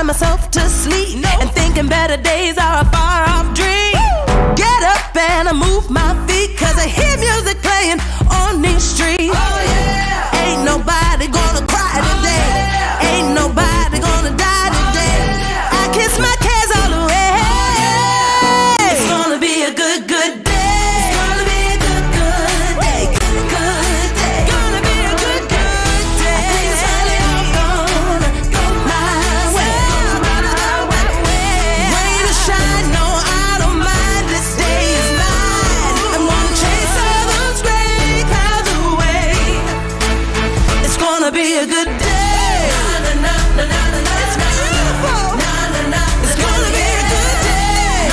myself to sleep and thinking better days are a far off dream. Get up and I move my feet, cause I hear music playing on these streets. Oh yeah. Ain't nobody gonna cry today. Ain't nobody gonna die today. I kiss my cares all away. It's gonna be a good, good day. It's gonna be a good, good day. Good, good day. Gonna be a good, good day. Things finally all gonna go my way. Rain or shine, no, I don't mind. This day is mine. I'm gonna chase all those gray clouds away. It's gonna be a good day. It's beautiful. It's gonna be a good day.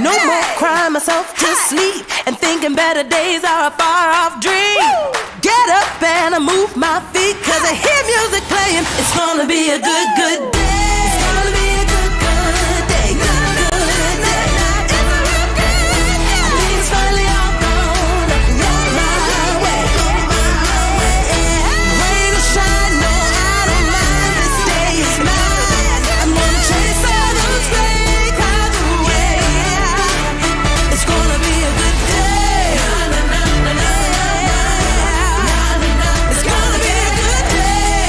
No more crying myself to sleep and thinking better days are a far off dream. Get up and I move my feet, cause I hear music playing. It's gonna be a good, good day. It's gonna be a good, good day. Good, good day. It's a good day. Things finally all gonna go my way. Rain or shine, no, I don't mind. This day is mine. I'm gonna chase all those gray clouds away. It's gonna be a good day. It's gonna be a good day.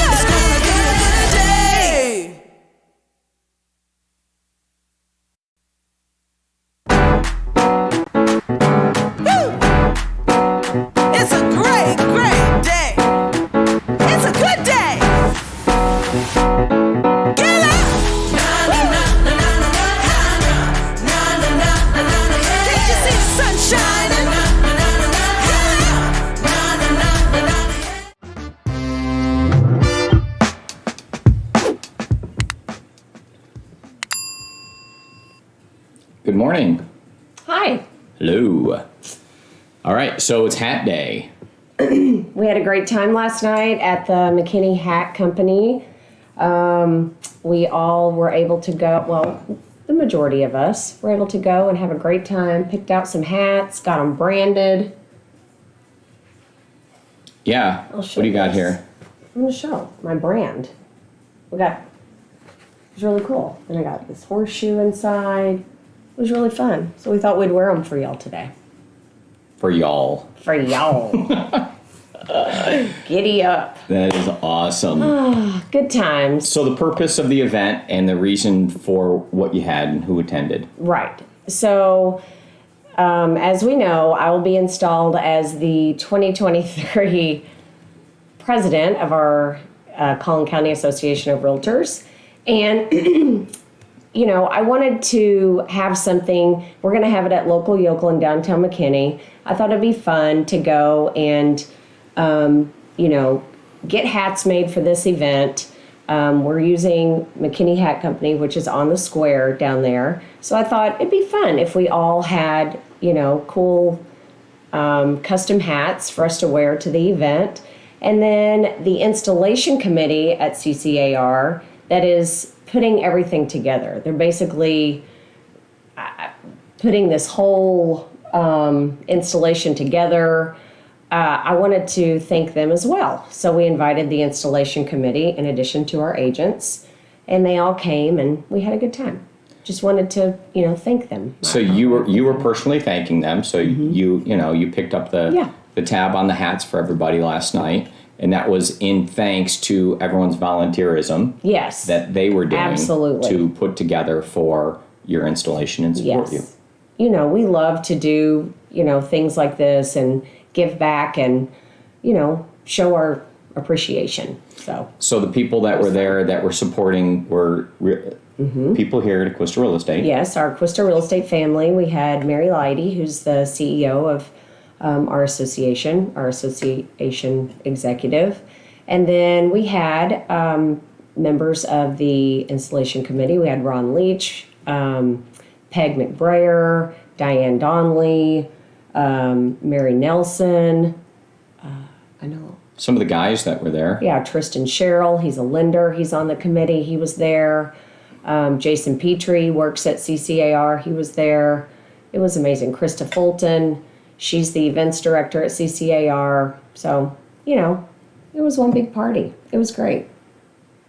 It's gonna be a good day. Woo! It's a great, great day. It's a good day. Get up! Can't you see the sun shining? Good morning. Hi. Hello. All right, so it's hat day. We had a great time last night at the McKinney Hat Company. We all were able to go, well, the majority of us were able to go and have a great time, picked out some hats, got them branded. Yeah. I'll What show do you got this. here? I'm going to show my brand. It was really cool. And I got this horseshoe inside. It was really fun. So we thought we'd wear them for y'all today. For y'all. For y'all. Giddy up. That is awesome. Good times. So the purpose of the event and the reason for what you had and who attended. Right. So, as we know, I will be installed as the 2023 president of our Collin County Association of Realtors. And, you know, I wanted to have something. We're going to have it at Local Yokel in downtown McKinney. I thought it'd be fun to go and, you know, get hats made for this event. We're using McKinney Hat Company, which is on the square down there. So I thought it'd be fun if we all had, you know, cool custom hats for us to wear to the event. And then the installation committee at CCAR that is putting everything together. They're basically putting this whole installation together. I wanted to thank them as well. So we invited the installation committee in addition to our agents, and they all came and we had a good time. Just wanted to, you know, thank them. So you were personally thanking them. So you picked up the tab on the hats for everybody last night, and that was in thanks to everyone's volunteerism. Yes. That they were doing Absolutely. to put together for your installation and support Yes. You know, we love to do, you know, things like this and give back and, you know, show our appreciation. So the people that were there that were supporting were people here at Acquisto Real Estate. yes, our Acquisto Real Estate family. We had Mary Leidy, who's the CEO of our association executive. And then we had members of the installation committee. We had Ron Leach, Peg McBrayer, Diane Donnelly, Mary Nelson. I know. Some of the guys that were there. Yeah, Tristan Sherrill, he's a lender. He's on the committee. He was there. Jason Petrie works at CCAR. He was there. It was amazing. Krista Fulton. She's the events director at CCAR. So, you know, it was one big party. It was great.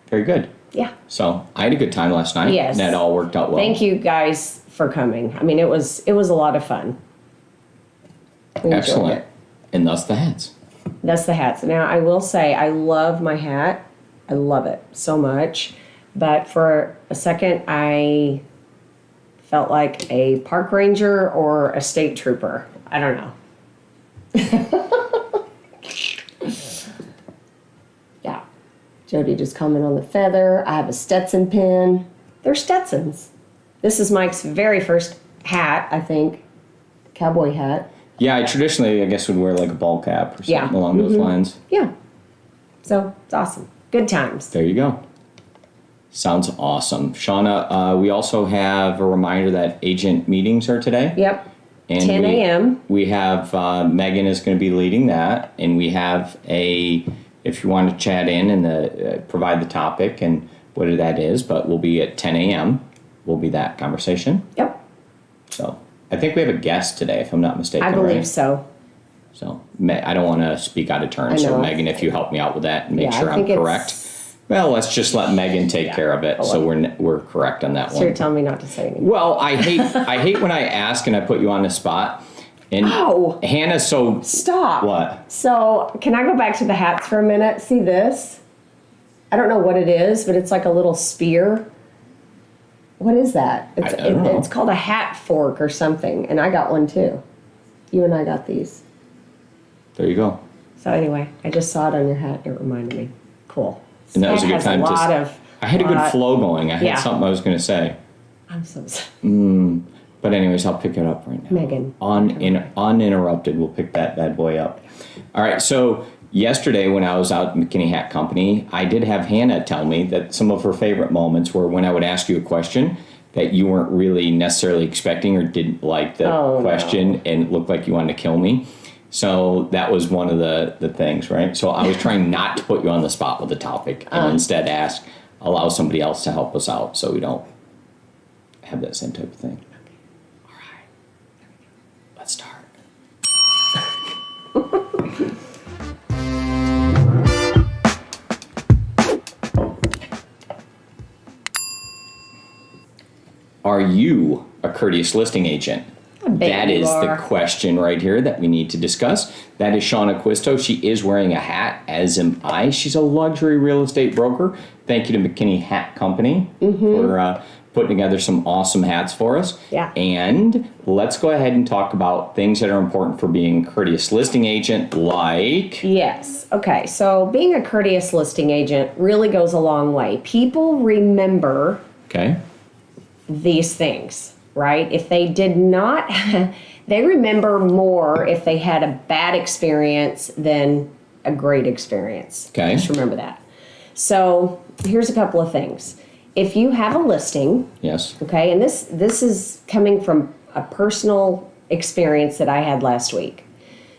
Very good. Yeah. So I had a good time last night. Yes. And that all worked out well. Thank you guys for coming. I mean, it was a lot of fun. We enjoyed Excellent. it. And thus the hats. That's the hats. Now, I will say I love my hat. I love it so much. But for a second, I felt like a park ranger or a state trooper. I don't know. Yeah. Jody just commented on the feather. I have a Stetson pin. They're Stetsons. This is Mike's very first hat, I think. Cowboy hat. Yeah, I traditionally, I guess, would wear like a ball cap or something along those lines. Yeah. So it's awesome. Good times. There you go. Sounds awesome. Shauna, we also have a reminder that agent meetings are today. Yep. And 10 a.m. We have Megan is going to be leading that, and we have if you want to chat in and provide the topic and what that is, but we'll be at 10 a.m. Will be that conversation. Yep. So I think we have a guest today, if I'm not mistaken. I believe right? so. So I don't want to speak out of turn. So Megan, if you help me out with that and make sure I'm correct. Well, let's just let Megan take care of it, so we're correct on that one. So you're telling me not to say anything. Well, I hate when I ask and I put you on the spot. And Hannah's so... Stop. What? So can I go back to the hats for a minute? See this? I don't know what it is, but it's like a little spear. What is that? I don't know. It's called a hat fork or something, and I got one too. You and I got these. There you go. So anyway, I just saw it on your hat. It reminded me. Cool. And that was a good time I had a good flow going. I had something I was going to say. I'm so sorry. But anyways, I'll pick it up right now. Megan. Uninterrupted, we'll pick that bad boy up. All right, so yesterday when I was out at McKinney Hat Company, I did have Hannah tell me that some of her favorite moments were when I would ask you a question that you weren't really necessarily expecting or didn't like the question and it looked like you wanted to kill me. So that was one of the things, right? So I was trying not to put you on the spot with the topic and instead allow somebody else to help us out so we don't have that same type of thing. All right. Let's start. Are you a courteous listing agent? That is the question right here that we need to discuss. That is Shana Acquisto. She is wearing a hat, as am I. She's a luxury real estate broker. Thank you to McKinney Hat Company for putting together some awesome hats for us. Yeah. And let's go ahead and talk about things that are important for being a courteous listing agent, like... Yes. Okay. So being a courteous listing agent really goes a long way. People remember these things, right? If they did not, they remember more if they had a bad experience than a great experience. Okay. Just remember that. So here's a couple of things. If you have a listing, okay, and this is coming from a personal experience that I had last week.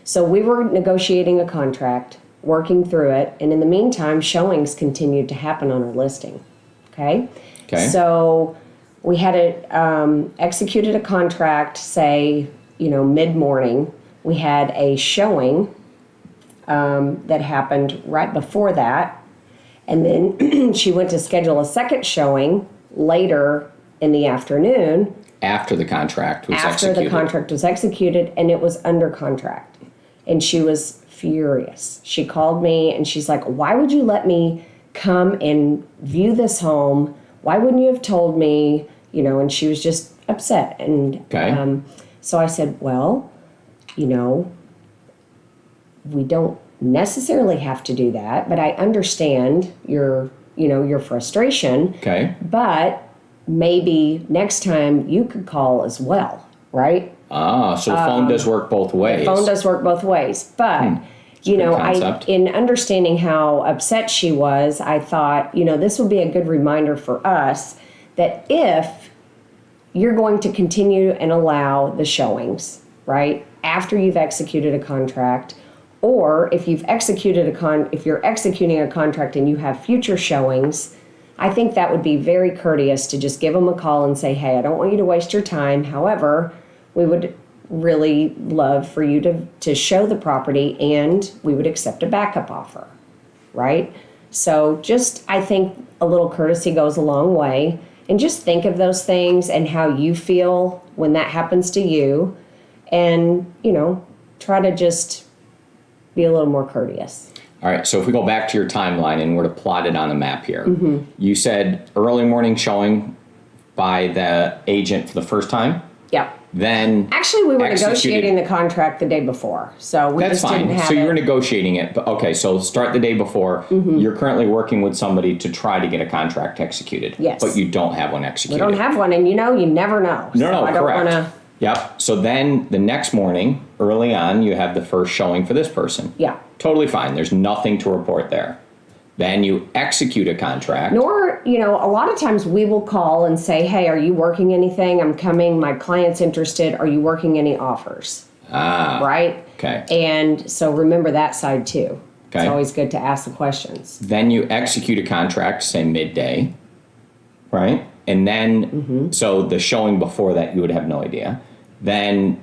So we were negotiating a contract, working through it, and in the meantime, showings continued to happen on our listing. Okay. So we had executed a contract, say, mid-morning. We had a showing that happened right before that. And then she went to schedule a second showing later in the afternoon. After the contract was executed. After the contract was executed, and it was under contract. And she was furious. She called me, and she's like, why would you let me come and view this home? Why wouldn't you have told me? And she was just upset. And so I said, well, we don't necessarily have to do that, but I understand your frustration. Okay. But maybe next time you could call as well, right? So the phone does work both ways. The phone does work both ways, but in understanding how upset she was, I thought, this would be a good reminder for us that if you're going to continue and allow the showings, right, after you've executed a contract, or if you've executed if you're executing a contract and you have future showings, I think that would be very courteous to just give them a call and say, hey, I don't want you to waste your time. However, we would really love for you to show the property, and we would accept a backup offer, right? So just, I think a little courtesy goes a long way, and just think of those things and how you feel when that happens to you, and, try to just be a little more courteous. All right, so if we go back to your timeline and we're to plot it on a map here, you said early morning showing by the agent for the first time? Yep. Then Actually, we were negotiating the contract the day before, so we that's just didn't fine. have So you it. were negotiating it, but okay. So start the day before. You're currently working with somebody to try to get a contract executed. Yes. But you don't have one We executed. don't have one, and you never know. No, I don't correct. wanna, Yep. So then the next morning, early on, you have the first showing for this person. yeah. Totally fine. There's nothing to report there. Then you execute a contract. Nor, a lot of times we will call and say, hey, are you working anything? I'm coming. My client's interested. Are you working any offers? Right? Okay. And so remember that side too. Okay. It's always good to ask the questions. Then you execute a contract, say midday, right? And then, so the showing before that, you would have no idea. Then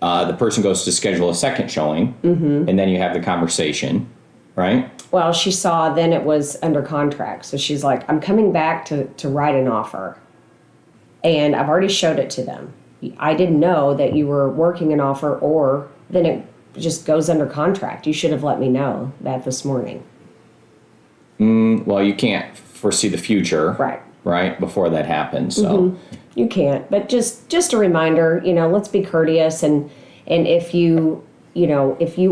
the person goes to schedule a second showing, and then you have the conversation, right? Well, she saw then it was under contract. So she's like, I'm coming back to write an offer. And I've already showed it to them. I didn't know that you were working an offer, or then it just goes under contract. You should have let me know that this morning. Well, you can't foresee the future. Right. Before that happens, so. You can't, but just a reminder, let's be courteous, and if you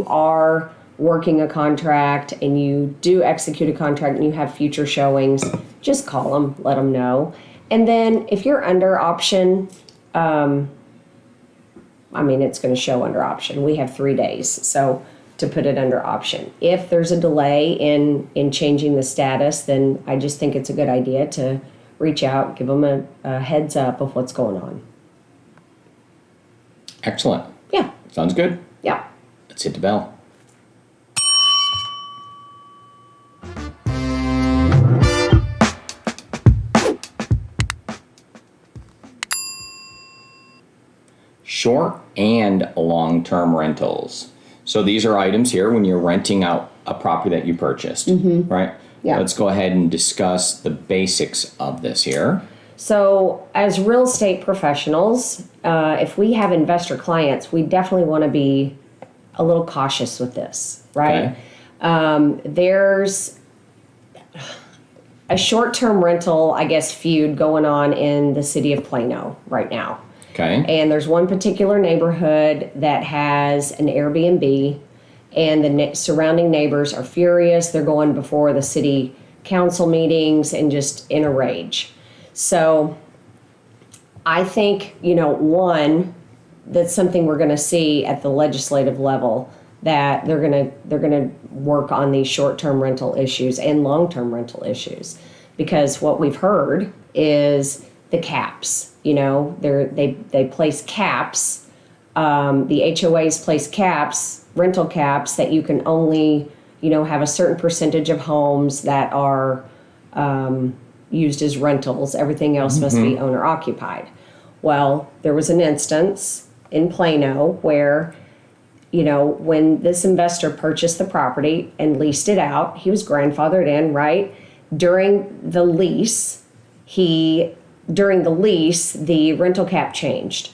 are working a contract and you do execute a contract and you have future showings, just call them, let them know. And then if you're under option, it's going to show under option. We have 3 days, so to put it under option. If there's a delay in changing the status, then I just think it's a good idea to reach out, give them a heads up of what's going on. Excellent. Yeah. Sounds good. Yeah. Let's hit the bell. Short and long-term rentals. So these are items here when you're renting out a property that you purchased, right? Yeah. Let's go ahead and discuss the basics of this here. So as real estate professionals, if we have investor clients, we definitely want to be a little cautious with this, right? Okay. There's a short-term rental, I guess, feud going on in the city of Plano right now. Okay. And there's one particular neighborhood that has an Airbnb, and the surrounding neighbors are furious. They're going before the city council meetings and just in a rage. So I think, one, that's something we're going to see at the legislative level, that they're going to work on these short-term rental issues and long-term rental issues, because what we've heard is the caps. They place caps. The HOAs place caps, rental caps, that you can only, have a certain percentage of homes that are used as rentals. Everything else must be owner occupied. Well, there was an instance in Plano where, when this investor purchased the property and leased it out, he was grandfathered in, right? During the lease, the rental cap changed.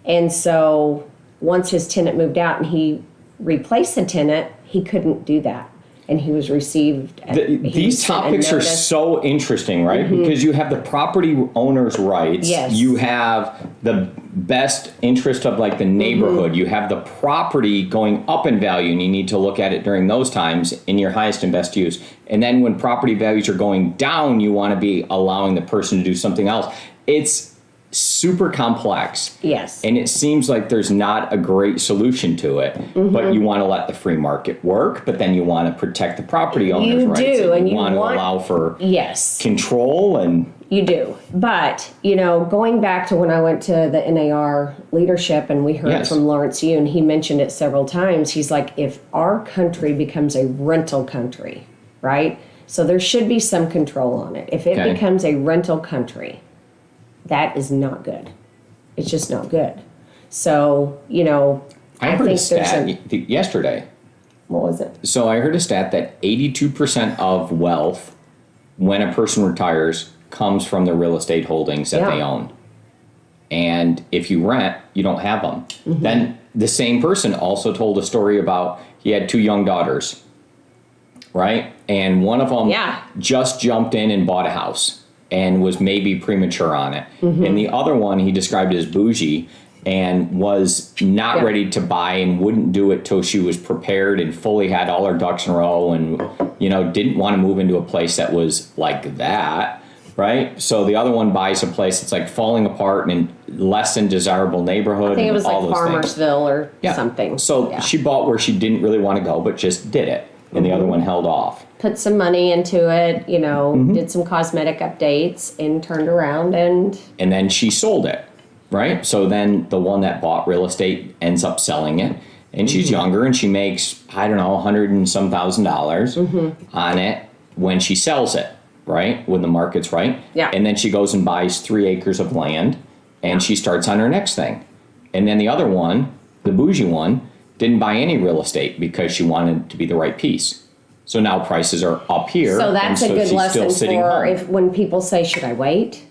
And so once his tenant moved out and he replaced the tenant, he couldn't do that. And he was received. These topics are so interesting, right? Because you have the property owner's rights. Yes. You have the best interest of the neighborhood. You have the property going up in value, and you need to look at it during those times in your highest and best use. And then when property values are going down, you want to be allowing the person to do something else. It's super complex. Yes. And it seems like there's not a great solution to it, but you want to let the free market work, but then you want to protect the property owner's rights. And you want to allow for control and... You do. But, going back to when I went to the NAR leadership and we heard from Lawrence Yoon, he mentioned it several times. He's like, if our country becomes a rental country, right? So there should be some control on it. If it becomes a rental country, that is not good. It's just not good. So, you know, I heard a think stat yesterday. what was it? So I heard a stat that 82% of wealth when a person retires comes from the real estate holdings that they own. And if you rent, you don't have them. Mm-hmm. Then the same person also told a story about he had 2 young daughters, right? And one of them just jumped in and bought a house and was maybe premature on it. Mm-hmm. And the other one he described as bougie and was not ready to buy and wouldn't do it till she was prepared and fully had all her ducks in a row and, you know, didn't want to move into a place that was like that, right? So the other one buys a place that's like falling apart and in less than desirable neighborhood. I think it was all like those Farmersville or something. So she bought where she didn't really want to go, but just did it. And the other one held off. Put some money into it, you know, did some cosmetic updates and turned around and then she sold it, right? So then the one that bought real estate ends up selling it. And she's younger and she makes, I don't know, $100 and some thousand on it when she sells it, right? When the market's right. Yeah. And then she goes and buys 3 acres of land and she starts on her next thing. And then the other one, the bougie one, didn't buy any real estate because she wanted to be the right piece. So now prices are up here. so that's a good lesson for home. when people say, should I wait?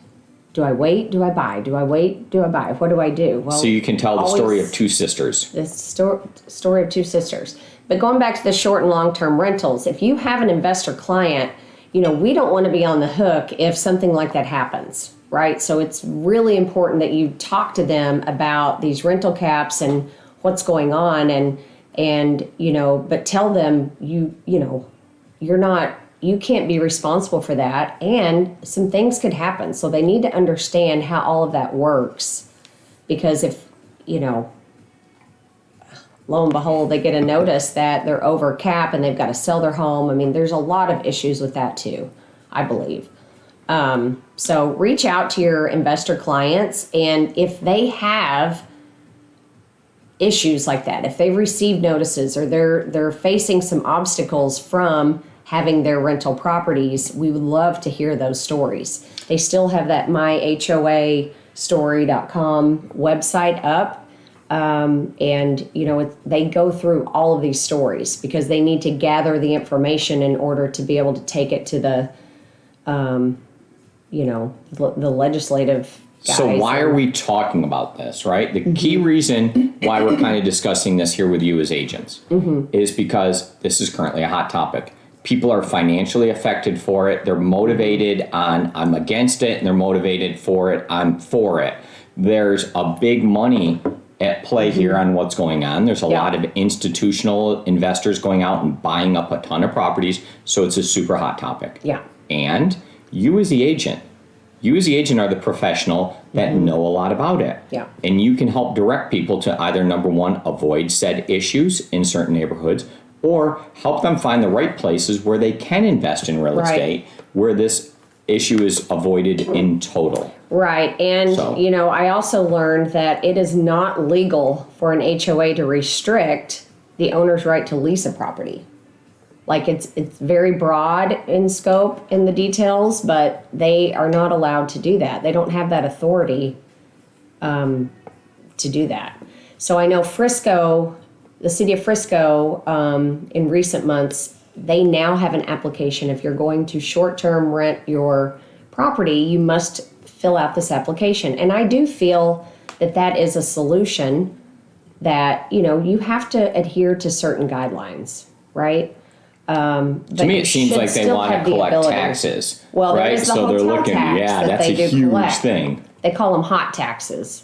Do I wait? Do I buy? Do I wait? Do I buy? What do I do? Well, So you can tell the story of 2 sisters. The story of 2 sisters. But going back to the short and long-term rentals, if you have an investor client, you know, we don't want to be on the hook if something like that happens, right? So it's really important that you talk to them about these rental caps and what's going on and you know, but tell them you know, you can't be responsible for that and some things could happen. So they need to understand how all of that works, because if, you know, lo and behold, they get a notice that they're over cap and they've got to sell their home. I mean, there's a lot of issues with that too, I believe. So reach out to your investor clients, and if they have issues like that, if they've received notices or they're facing some obstacles from having their rental properties, we would love to hear those stories. They still have that myhoastory.com website up. And, you know, they go through all of these stories because they need to gather the information in order to be able to take it to the, you know, the legislative guys. So why are we talking about this, right? The key reason why we're kind of discussing this here with you as agents is because this is currently a hot topic. People are financially affected for it. They're motivated on, I'm against it, and they're motivated for it, I'm for it. There's a big money at play here on what's going on. There's a lot of institutional investors going out and buying up a ton of properties, so it's a super hot topic. Yeah. And you as the agent are the professional that know a lot about it. Yeah. And you can help direct people to either, number one, avoid said issues in certain neighborhoods, or help them find the right places where they can invest in real estate, where this issue is avoided in total. Right. And, you know, I also learned that it is not legal for an HOA to restrict the owner's right to lease a property. Like it's very broad in scope in the details, but they are not allowed to do that. They don't have that authority to do that. So I know Frisco, the city of Frisco, in recent months, they now have an application. If you're going to short-term rent your property, you must fill out this application. And I do feel that that is a solution that, you know, you have to adhere to certain guidelines, right? To me, it seems like they want to collect taxes. Well, right? there's the so hotel they're looking, tax yeah, that that's they a do huge collect. thing. They call them hot taxes.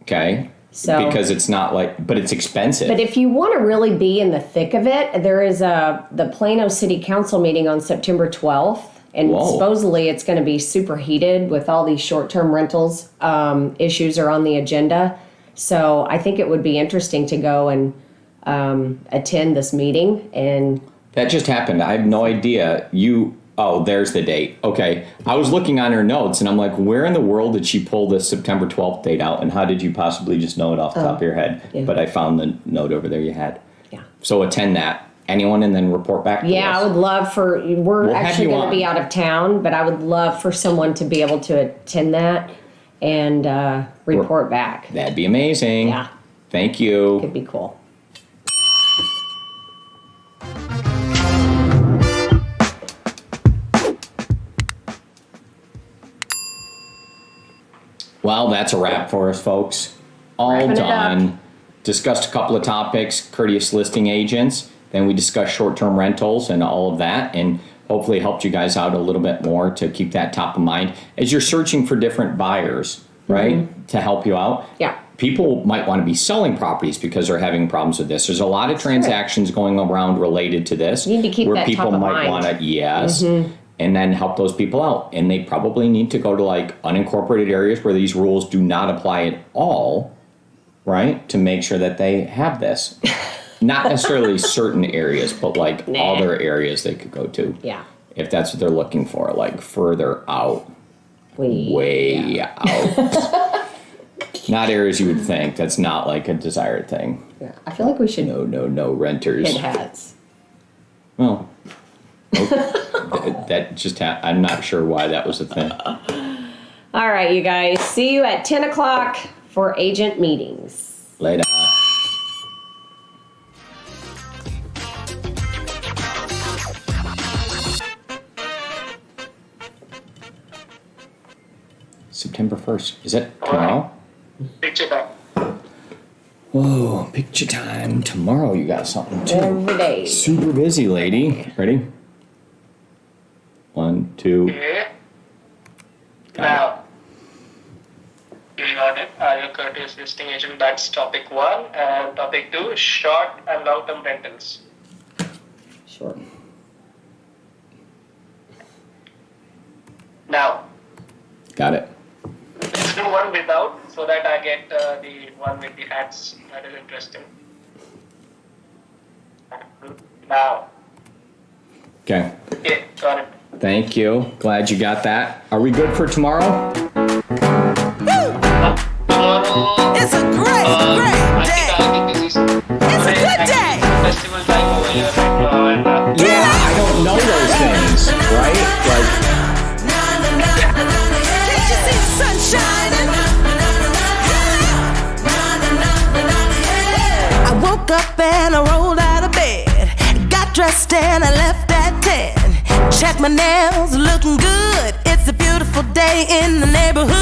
Okay. So, because it's not like, but it's expensive. But if you want to really be in the thick of it, there is the Plano City Council meeting on September 12th. And supposedly it's going to be super heated with all these short-term rentals issues are on the agenda. So I think it would be interesting to go and attend this meeting. And that just happened. I have no idea. Oh, there's the date. Okay. I was looking on her notes and I'm like, where in the world did she pull this September 12th date out? And how did you possibly just know it off the top of your head? Yeah. But I found the note over there you had. Yeah. So attend that. Anyone, and then report back to us. Yeah, I would love we're actually going to be out of town, but I would love for someone to be able to attend that. and report back. That'd be amazing. Yeah. Thank you. Could be cool. Well, that's a wrap for us, folks. All Wrapping it done. Discussed a couple of topics, courteous listing agents. Then we discussed short-term rentals and all of that, and hopefully helped you guys out a little bit more to keep that top of mind as you're searching for different buyers, right? To help you out. Yeah. People might want to be selling properties because they're having problems with this. There's a lot of transactions going around related to this. You need to keep where that people top of might mind. want to, and then help those people out. And they probably need to go to like unincorporated areas where these rules do not apply at all, right? To make sure that they have this. Not necessarily certain areas, but like other areas they could go to. Yeah. If that's what they're looking for, like further out. Way out. Not areas you would think. That's not like a desired thing. Yeah. I feel like we should No renters. hit hats. Well, that just I'm not sure why that was a thing. All right, you guys. See you at 10 o'clock for agent meetings. Later. September 1st. Is it tomorrow? Picture time. Whoa, picture time. Tomorrow you got something too. Every day. Super busy, lady. Ready? 1, 2. Okay. Now, you got it. Are you a courteous listing agent? That's topic 1. And topic 2, short and long-term rentals. Sure. Now, Got it. let's do one without so that I get the one with the hats. That is interesting. Now, Okay. okay, got it. Thank you. Glad you got that. Are we good for tomorrow? Tomorrow, It's a great day. I think this is It's a good day. festival time over here right now. And, Yeah, I don't know those things, right? Like, Can't you see the sun shining? I woke up and I rolled out of bed. Got dressed and I left at 10. Check my nails, looking good. It's a beautiful day in the neighborhood.